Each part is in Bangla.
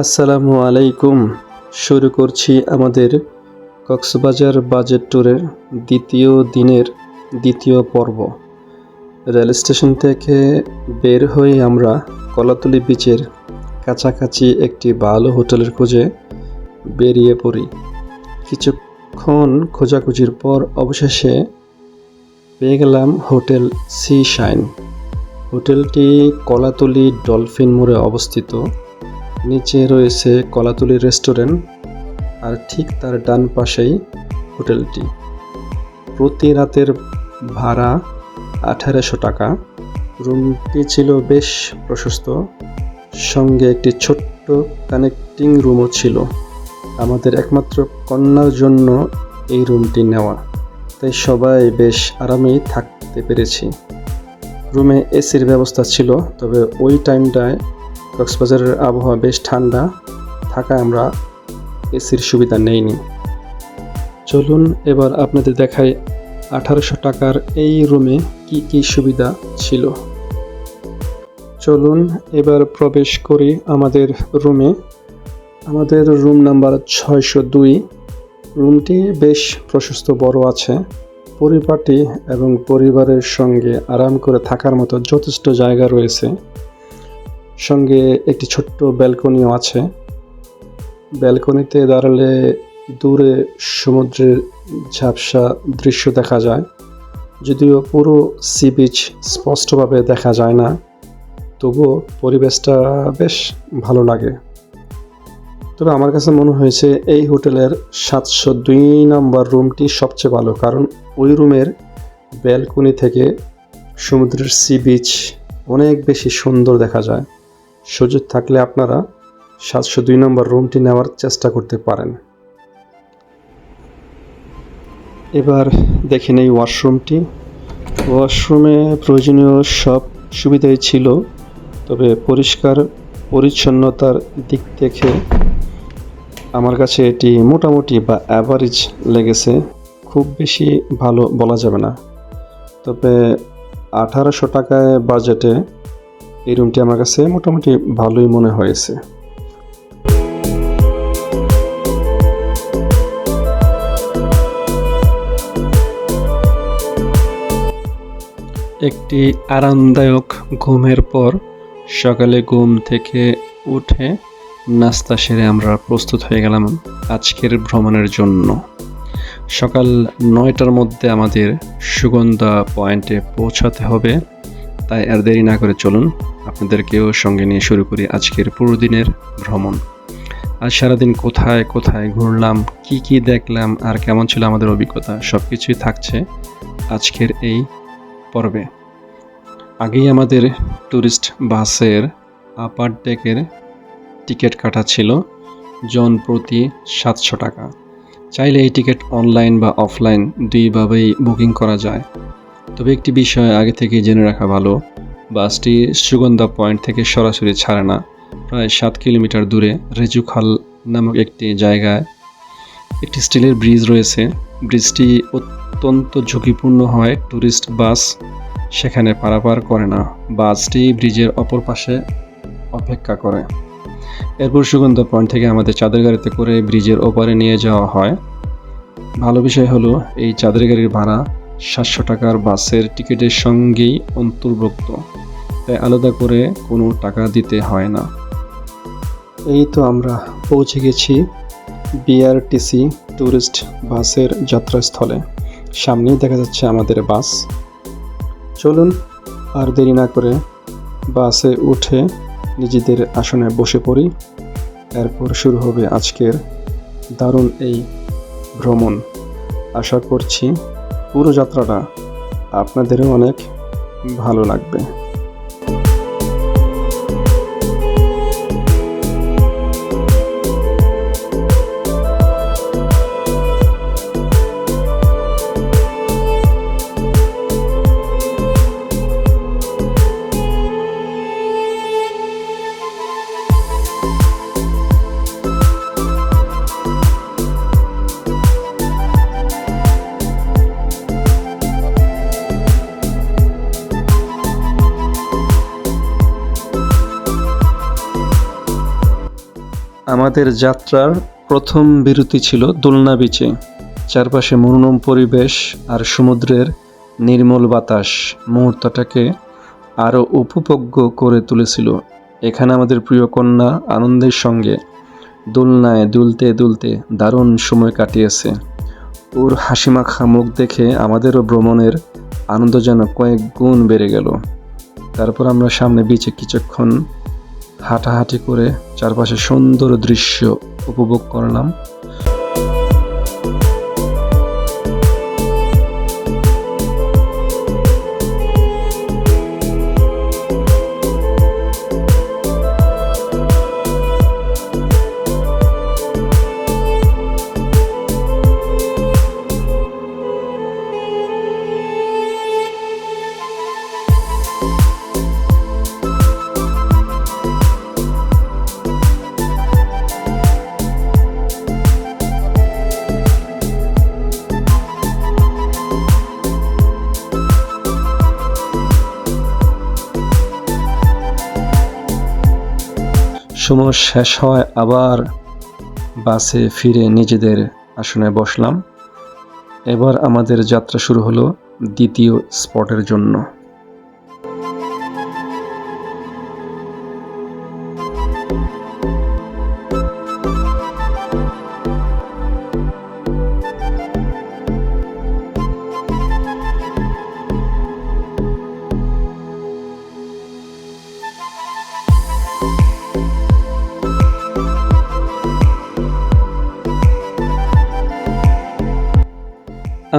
আসসালামু আলাইকুম। শুরু করছি আমাদের কক্সবাজার বাজেট ট্যুরের দ্বিতীয় দিনের দ্বিতীয় পর্ব। রেল স্টেশন থেকে বের হয়ে আমরা কলাতলী বিচের কাছাকাছি একটি ভালো হোটেলের খোঁজে বেরিয়ে পড়ি। কিছুক্ষণ খোঁজাখুঁজির পর অবশেষে পেয়ে গেলাম হোটেল সি শাইন। হোটেলটি কলাতলী ডলফিন মোড়ে অবস্থিত। নিচে রয়েছে কলাতলী রেস্টুরেন্ট আর ঠিক তার ডান পাশেই হোটেলটি। প্রতি রাতের ভাড়া 1800 টাকা। রুমটি ছিল বেশ প্রশস্ত, সঙ্গে একটি ছোট্ট কানেক্টিং রুমও ছিল। আমাদের একমাত্র কন্যার জন্য এই রুমটি নেওয়া, তাই সবাই বেশ আরামেই থাকতে পেরেছি। রুমে এসির ব্যবস্থা ছিল, তবে ওই টাইমটায় কক্সবাজারের আবহাওয়া বেশ ঠান্ডা থাকায় আমরা এসির সুবিধা নেইনি। চলুন এবার আপনাদের দেখাই 1800 টাকার এই রুমে কি কি সুবিধা ছিল। চলুন এবার প্রবেশ করি আমাদের রুমে। আমাদের রুম নাম্বার 602। রুমটি বেশ প্রশস্ত, বড় আছে। পরিপাটি এবং পরিবারের সঙ্গে আরাম করে থাকার মতো যথেষ্ট জায়গা রয়েছে। সঙ্গে একটি ছোট্ট ব্যালকনিও আছে। ব্যালকনিতে দাঁড়ালে দূরে সমুদ্রের ঝাপসা দৃশ্য দেখা যায়। যদিও পুরো সি বিচ স্পষ্টভাবে দেখা যায় না, তবুও পরিবেশটা বেশ ভালো লাগে। তবে আমার কাছে মনে হয়েছে এই হোটেলের 702 নম্বর রুমটি সবচেয়ে ভালো, কারণ ওই রুমের ব্যালকনি থেকে সমুদ্রের সি বিচ অনেক বেশি সুন্দর দেখা যায়। সুযোগ থাকলে আপনারা 702 নম্বর রুমটি নেওয়ার চেষ্টা করতে পারেন। এবার দেখে নেই ওয়াশরুমটি। ওয়াশরুমে প্রয়োজনীয় সব সুবিধাই ছিল, তবে পরিষ্কার পরিচ্ছন্নতার দিক থেকে আমার কাছে এটি মোটামুটি বা অ্যাভারেজ লেগেছে। খুব বেশি ভালো বলা যাবে না, তবে 1800 টাকায় বাজেটে এই রুমটি আমার কাছে মোটামুটি ভালোই মনে হয়েছে। একটি আরামদায়ক ঘুমের পর সকালে ঘুম থেকে উঠে নাস্তা সেরে আমরা প্রস্তুত হয়ে গেলাম আজকের ভ্রমণের জন্য। সকাল 9টার মধ্যে আমাদের সুগন্ধা পয়েন্টে পৌঁছাতে হবে, তাই আর দেরি না করে চলুন আপনাদেরকেও সঙ্গে নিয়ে শুরু করি আজকের পুরো দিনের ভ্রমণ। আজ সারাদিন কোথায় কোথায় ঘুরলাম, কি কি দেখলাম আর কেমন ছিল আমাদের অভিজ্ঞতা, সব কিছুই থাকছে আজকের এই পর্বে। আগেই আমাদের ট্যুরিস্ট বাসের আপার ডেকের টিকিট কাটা ছিল জন প্রতি 700 টাকা। চাইলে এই টিকিট অনলাইন বা অফলাইন দুইভাবেই বুকিং করা যায়। তবে একটি বিষয় আগে থেকে জেনে রাখা ভালো, বাসটি সুগন্ধা পয়েন্ট থেকে সরাসরি ছাড়ে না। প্রায় 7 কিলোমিটার দূরে রেজুখাল নামক একটি জায়গায় একটি স্টিলের ব্রিজ রয়েছে। ব্রিজটি অত্যন্ত ঝুঁকিপূর্ণ হয়, ট্যুরিস্ট বাস সেখানে পারাপার করে না। বাসটি ব্রিজের অপর পাশে অপেক্ষা করে। এরপর সুগন্ধা পয়েন্ট থেকে আমাদের চাঁদের গাড়িতে করে ব্রিজের ওপারে নিয়ে যাওয়া হয়। ভালো বিষয় হলো এই চাঁদের গাড়ির ভাড়া 700 টাকার বাসের টিকিটের সঙ্গেই অন্তর্ভুক্ত, তাই আলাদা করে কোনো টাকা দিতে হয় না। এই তো আমরা পৌঁছে গেছি বিআরটিসি ট্যুরিস্ট বাসের যাত্রাস্থলে। সামনেই দেখা যাচ্ছে আমাদের বাস। চলুন আর দেরি না করে বাসে উঠে নিজেদের আসনে বসে পড়ি। এরপর শুরু হবে আজকের দারুণ এই ভ্রমণ। আশা করছি পুরো যাত্রাটা আপনাদেরও অনেক ভালো লাগবে। আমাদের যাত্রার প্রথম বিরতি ছিল দোলনা বিচে। চারপাশে মনোরম পরিবেশ আর সমুদ্রের নির্মল বাতাস মুহূর্তটাকে আরও উপভোগ্য করে তুলেছিল। এখানে আমাদের প্রিয় কন্যা আনন্দের সঙ্গে দোলনায় দুলতে দুলতে দারুণ সময় কাটিয়েছে। ওর হাসিমাখা মুখ দেখে আমাদেরও ভ্রমণের আনন্দ যেন কয়েক গুণ বেড়ে গেল। তারপর আমরা সামনে বিচে কিছুক্ষণ হাঁটাহাঁটি করে চারপাশে সুন্দর দৃশ্য উপভোগ করলাম। সময় শেষ হয়, আবার বাসে ফিরে নিজেদের আসনে বসলাম। এবার আমাদের যাত্রা শুরু হলো দ্বিতীয় স্পটের জন্য।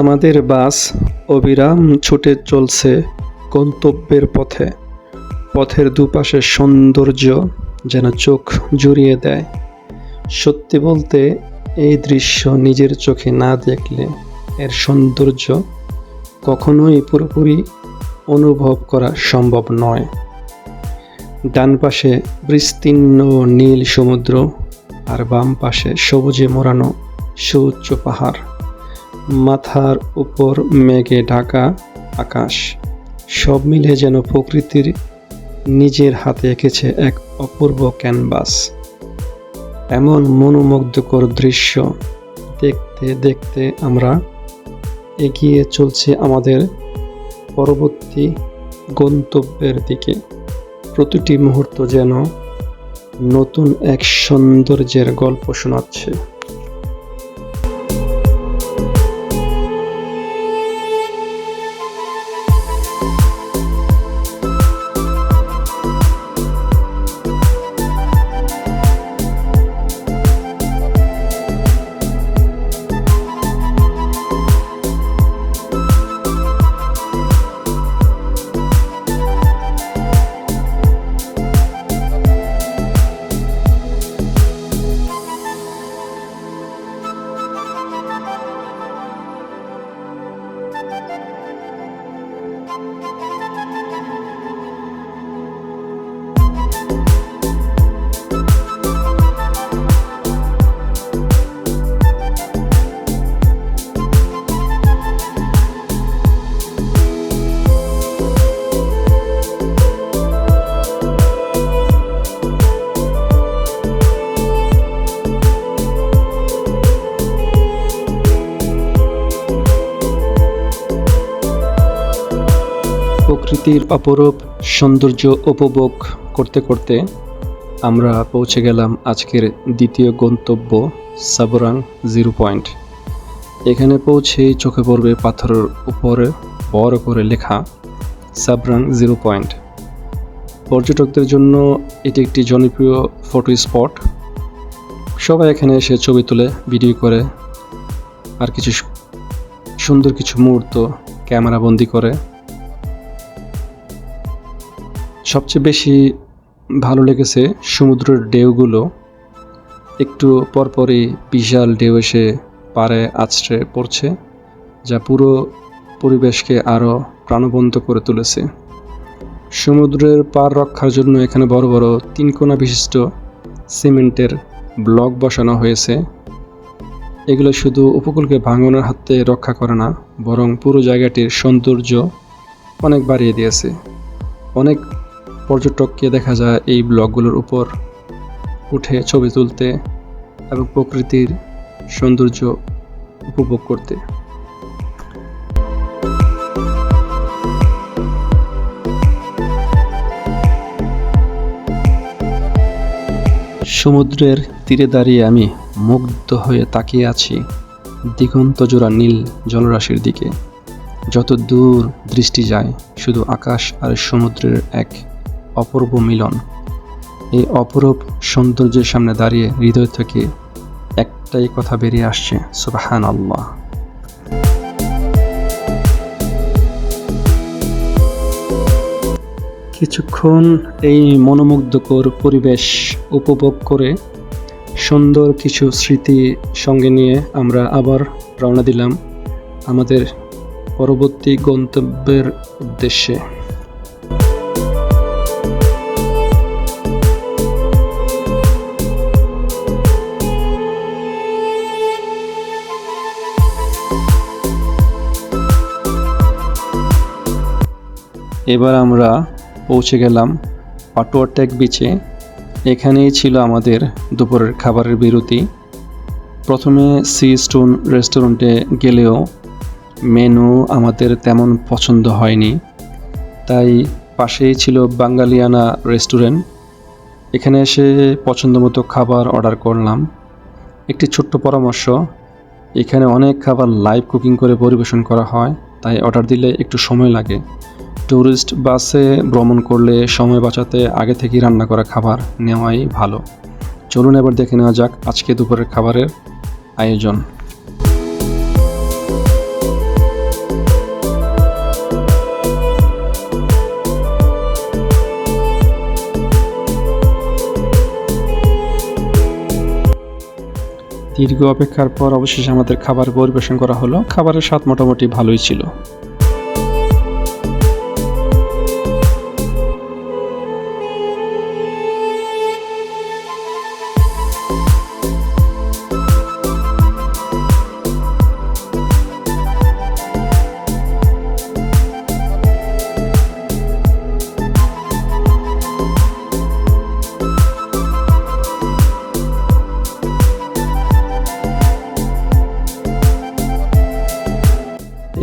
আমাদের বাস অবিরাম ছুটে চলছে গন্তব্যের পথে। পথের দুপাশে সৌন্দর্য যেন চোখ জুড়িয়ে দেয়। সত্যি বলতে এই দৃশ্য নিজের চোখে না দেখলে এর সৌন্দর্য কখনোই পুরোপুরি অনুভব করা সম্ভব নয়। ডান পাশে বিস্তীর্ণ নীল সমুদ্র আর বাম পাশে সবুজে মোড়ানো সুউচ্চ পাহাড়। মাথার উপর মেঘে ঢাকা আকাশ, সব মিলে যেন প্রকৃতির নিজের হাতে এঁকেছে এক অপূর্ব ক্যানভাস। এমন মনোমুগ্ধকর দৃশ্য দেখতে দেখতে আমরা এগিয়ে চলছি আমাদের পরবর্তী গন্তব্যের দিকে। প্রতিটি মুহূর্ত যেন নতুন এক সৌন্দর্যের গল্প শোনাচ্ছে। প্রকৃতির অপরূপ সৌন্দর্য উপভোগ করতে করতে আমরা পৌঁছে গেলাম আজকের দ্বিতীয় গন্তব্য সাবরাং জিরো পয়েন্ট। এখানে পৌঁছেই চোখে পড়বে পাথরের উপরে বড় করে লেখা সাবরাং জিরো পয়েন্ট। পর্যটকদের জন্য এটি একটি জনপ্রিয় ফটো স্পট। সবাই এখানে এসে ছবি তুলে, ভিডিও করে আর কিছু সুন্দর কিছু মুহূর্ত ক্যামেরা বন্দি করে। সবচেয়ে বেশি ভালো লেগেছে সমুদ্রের ঢেউগুলো। একটু পরপরই বিশাল ঢেউ এসে পাড়ে আছড়ে পড়ছে, যা পুরো পরিবেশকে আরও প্রাণবন্ত করে তুলেছে। সমুদ্রের পার রক্ষার জন্য এখানে বড় বড় 3 কোণা বিশিষ্ট সিমেন্টের ব্লক বসানো হয়েছে। এগুলো শুধু উপকূলকে ভাঙনের হাত থেকে রক্ষা করে না, বরং পুরো জায়গাটির সৌন্দর্য অনেক বাড়িয়ে দিয়েছে। অনেক পর্যটককে দেখা যায় এই ব্লকগুলোর উপর উঠে ছবি তুলতে এবং প্রকৃতির সৌন্দর্য উপভোগ করতে। সমুদ্রের তীরে দাঁড়িয়ে আমি মুগ্ধ হয়ে তাকিয়ে আছি দিগন্তজোড়া নীল জলরাশির দিকে। যত দূর দৃষ্টি যায় শুধু আকাশ আর সমুদ্রের এক অপূর্ব মিলন। এই অপরূপ সৌন্দর্যের সামনে দাঁড়িয়ে হৃদয় থেকে একটাই কথা বেরিয়ে আসছে, সুবহানাল্লাহ। কিছুক্ষণ এই মনোমুগ্ধকর পরিবেশ উপভোগ করে সুন্দর কিছু স্মৃতি সঙ্গে নিয়ে আমরা আবার রওনা দিলাম আমাদের পরবর্তী গন্তব্যের উদ্দেশ্যে। এবার আমরা পৌঁছে গেলাম পাটুয়াটেক বিচে। এখানেই ছিল আমাদের দুপুরের খাবারের বিরতি। প্রথমে সি স্টোন রেস্টুরেন্টে গেলেও মেনু আমাদের তেমন পছন্দ হয়নি, তাই পাশেই ছিল বাঙালিয়ানা রেস্টুরেন্ট। এখানে এসে পছন্দ মতো খাবার অর্ডার করলাম। একটি ছোট্ট পরামর্শ, এখানে অনেক খাবার লাইভ কুকিং করে পরিবেশন করা হয়, তাই অর্ডার দিলে একটু সময় লাগে। ট্যুরিস্ট বাসে ভ্রমণ করলে সময় বাঁচাতে আগে থেকেই রান্না করা খাবার নেওয়াই ভালো। চলুন এবার দেখে নেওয়া যাক আজকে দুপুরের খাবারের আয়োজন। দীর্ঘ অপেক্ষার পর অবশেষে আমাদের খাবার পরিবেশন করা হলো। খাবারের স্বাদ মোটামুটি ভালোই ছিল।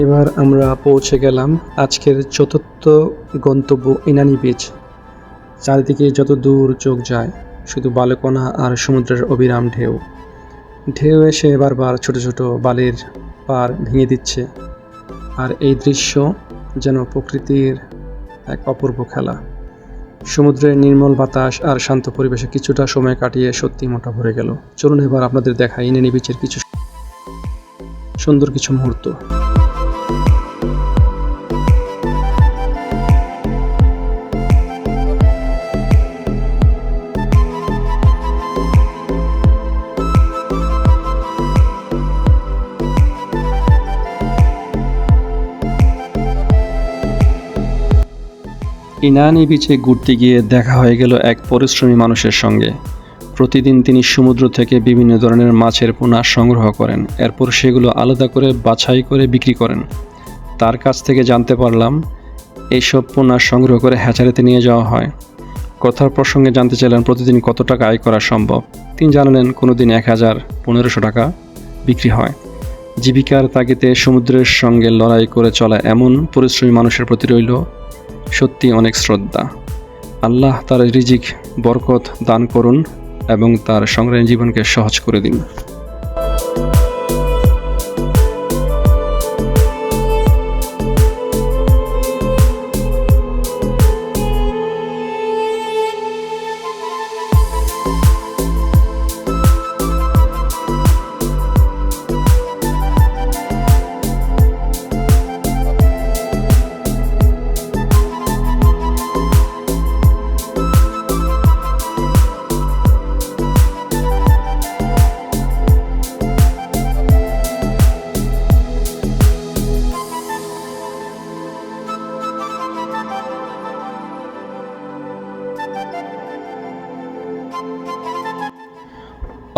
এবার আমরা পৌঁছে গেলাম আজকের চতুর্থ গন্তব্য ইনানি বিচ। চারিদিকে যত দূর চোখ যায় শুধু বালুকণা আর সমুদ্রের অবিরাম ঢেউ। ঢেউ এসে বারবার ছোট ছোট বালির পাড় ভেঙে দিচ্ছে, আর এই দৃশ্য যেন প্রকৃতির এক অপূর্ব খেলা। সমুদ্রের নির্মল বাতাস আর শান্ত পরিবেশে কিছুটা সময় কাটিয়ে সত্যি মনটা ভরে গেল। চলুন এবার আপনাদের দেখাই ইনানি বিচের কিছু সুন্দর কিছু মুহূর্ত। ইনানি বিচে ঘুরতে গিয়ে দেখা হয়ে গেল এক পরিশ্রমী মানুষের সঙ্গে। প্রতিদিন তিনি সমুদ্র থেকে বিভিন্ন ধরনের মাছের পোনা সংগ্রহ করেন, এরপর সেগুলো আলাদা করে বাছাই করে বিক্রি করেন। তার কাছ থেকে জানতে পারলাম এইসব পোনা সংগ্রহ করে হ্যাচারিতে নিয়ে যাওয়া হয়। কথার প্রসঙ্গে জানতে চাইলেন প্রতিদিন কত টাকা আয় করা সম্ভব। তিনি জানালেন কোনো দিন 1000-1500 টাকা বিক্রি হয়। জীবিকার তাগিদে সমুদ্রের সঙ্গে লড়াই করে চলা এমন পরিশ্রমী মানুষের প্রতি রইল সত্যি অনেক শ্রদ্ধা। আল্লাহ তার রিজিক বরকত দান করুন এবং তার সংগ্রামী জীবনকে সহজ করে দিন।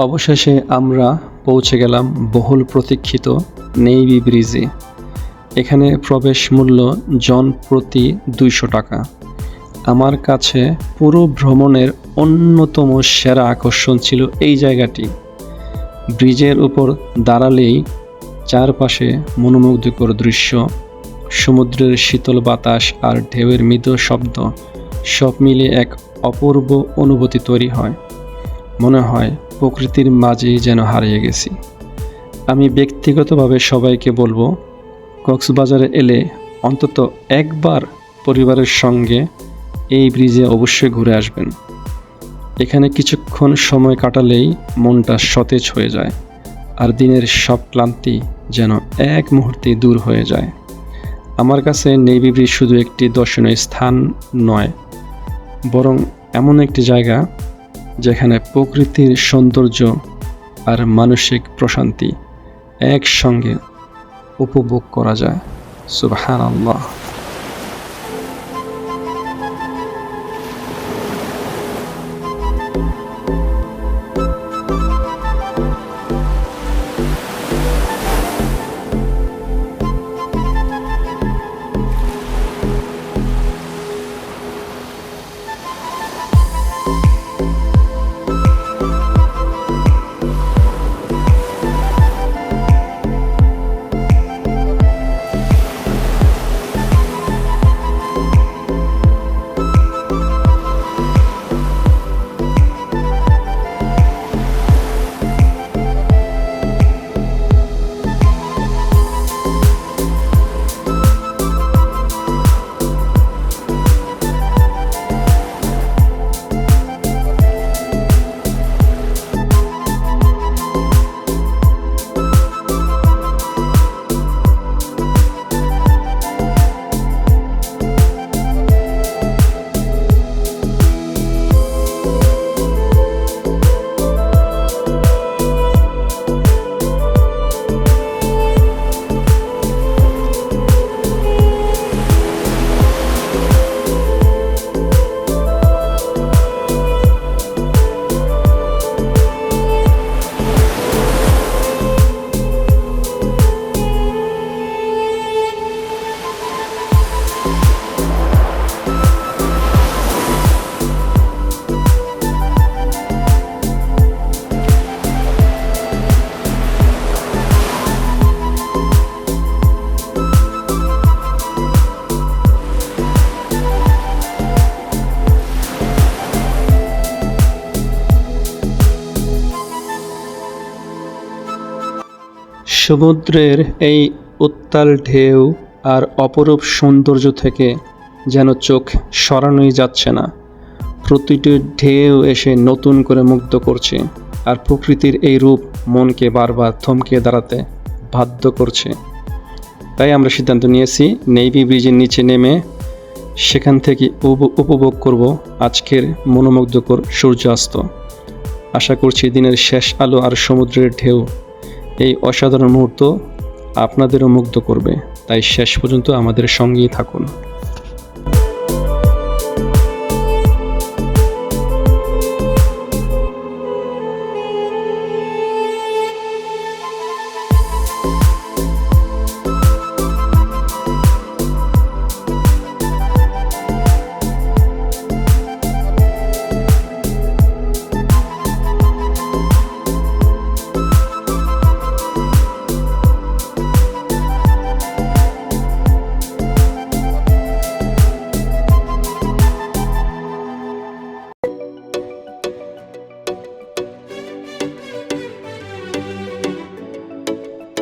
অবশেষে আমরা পৌঁছে গেলাম বহুল প্রতীক্ষিত নেভি ব্রিজে। এখানে প্রবেশ মূল্য জন প্রতি 200 টাকা। আমার কাছে পুরো ভ্রমণের অন্যতম সেরা আকর্ষণ ছিল এই জায়গাটি। ব্রিজের উপর দাঁড়ালেই চারপাশে মনোমুগ্ধকর দৃশ্য, সমুদ্রের শীতল বাতাস আর ঢেউয়ের মৃদু শব্দ সব মিলিয়ে এক অপূর্ব অনুভূতি তৈরি হয়। মনে হয় প্রকৃতির মাঝেই যেন হারিয়ে গেছি। আমি ব্যক্তিগতভাবে সবাইকে বলবো, কক্সবাজারে এলে অন্তত একবার পরিবারের সঙ্গে এই ব্রিজে অবশ্যই ঘুরে আসবেন। এখানে কিছুক্ষণ সময় কাটালেই মনটা সতেজ হয়ে যায়, আর দিনের সব ক্লান্তি যেন এক মুহূর্তেই দূর হয়ে যায়। আমার কাছে নেভি ব্রিজ শুধু একটি দর্শনীয় স্থান নয়, বরং এমন একটি জায়গা যেখানে প্রকৃতির সৌন্দর্য আর মানসিক প্রশান্তি একসঙ্গে উপভোগ করা যায়। সুবহানাল্লাহ। সমুদ্রের এই উত্তাল ঢেউ আর অপরূপ সৌন্দর্য থেকে যেন চোখ সরানোই যাচ্ছে না। প্রতিটি ঢেউ এসে নতুন করে মুগ্ধ করছে, আর প্রকৃতির এই রূপ মনকে বারবার থমকে দাঁড়াতে বাধ্য করছে। তাই আমরা সিদ্ধান্ত নিয়েছি নেভি ব্রিজের নিচে নেমে সেখান থেকে উপভোগ করব আজকের মনোমুগ্ধকর সূর্যাস্ত। আশা করছি দিনের শেষ আলো আর সমুদ্রের ঢেউ এই অসাধারণ মুহূর্ত আপনাদেরও মুগ্ধ করবে। তাই শেষ পর্যন্ত আমাদের সঙ্গেই থাকুন।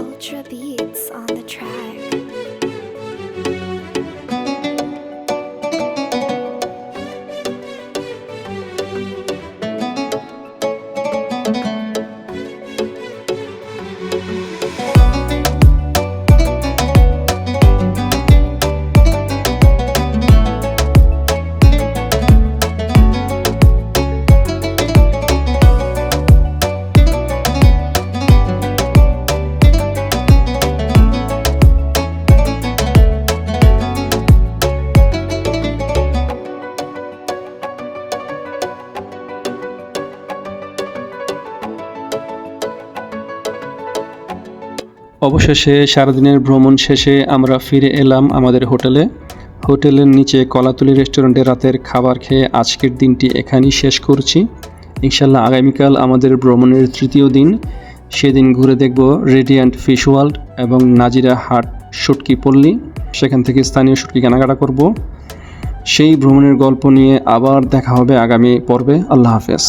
Ultra beats on the track. অবশেষে সারাদিনের ভ্রমণ শেষে আমরা ফিরে এলাম আমাদের হোটেলে। হোটেলের নিচে কলাতলি রেস্টুরেন্টে রাতের খাবার খেয়ে আজকের দিনটি এখানেই শেষ করছি। ইনশাল্লাহ আগামীকাল আমাদের ভ্রমণের তৃতীয় দিন। সেদিন ঘুরে দেখব রেডিয়ান্ট ফিশ ওয়ার্ল্ড এবং নাজিরা হাট শুটকি পল্লী। সেখান থেকে স্থানীয় শুটকি কেনাকাটা করব। সেই ভ্রমণের গল্প নিয়ে আবার দেখা হবে আগামী পর্বে। আল্লাহ হাফেজ।